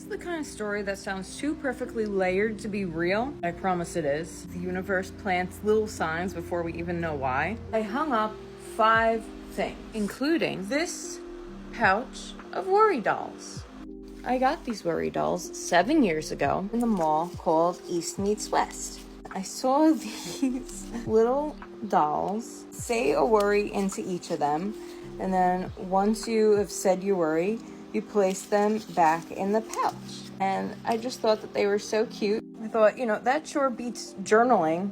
the kind of story that sounds too perfectly layered to be real? I promise it is. The universe plants little signs before we even know why. I hung up 5 things, including this pouch of worry dolls. I got these worry dolls 7 years ago in the mall called East Meets West. I saw these little dolls, say a worry into each of them, and then once you have said your worry, you place them back in the pouch. And I just thought that they were so cute. I thought, that sure beats journaling,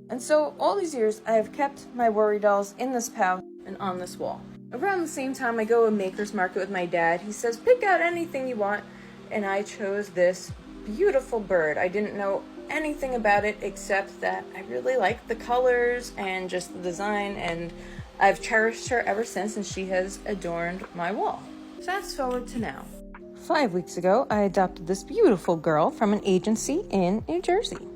And so all these years, I have kept my worry dolls in this pouch and on this wall. Around the same time, I go to Maker's Market with my dad. He says, pick out anything you want. And I chose this beautiful bird. I didn't know anything about it except that I really like the colors and just the design, and I've cherished her ever since, and she has adorned my wall. Fast forward to now. 5 weeks ago, I adopted this beautiful girl from an agency in New Jersey,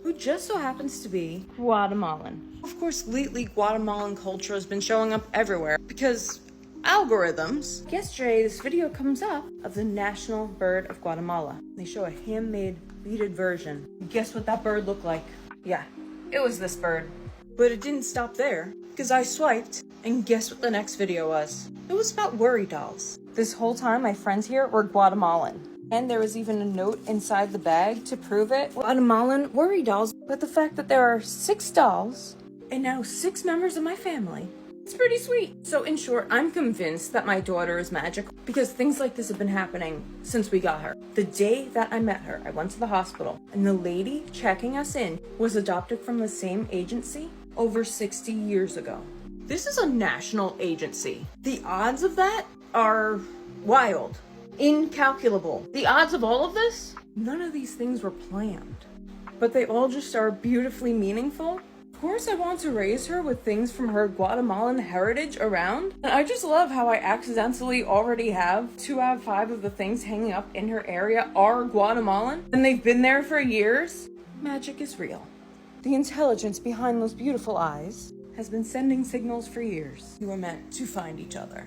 who just so happens to be Guatemalan. Of course, lately Guatemalan culture has been showing up everywhere because algorithms. Yesterday, this video comes up of the national bird of Guatemala. They show a handmade beaded version. Guess what that bird looked like? Yeah, it was this bird. But it didn't stop there, because I swiped, and guess what the next video was? It was about worry dolls. This whole time, my friends here were Guatemalan. And there was even a note inside the bag to prove it. Guatemalan worry dolls. But the fact that there are 6 dolls, and now 6 members of my family, it's pretty sweet. So in short, I'm convinced that my daughter is magical because things like this have been happening since we got her. The day that I met her, I went to the hospital, and the lady checking us in was adopted from the same agency over 60 years ago. This is a national agency. The odds of that are wild, incalculable. The odds of all of this? None of these things were planned, but they all just are beautifully meaningful. Of course, I want to raise her with things from her Guatemalan heritage around. And I just love how I accidentally already have 2 out of 5 of the things hanging up in her area are Guatemalan, and they've been there for years. Magic is real. The intelligence behind those beautiful eyes has been sending signals for years. You were meant to find each other.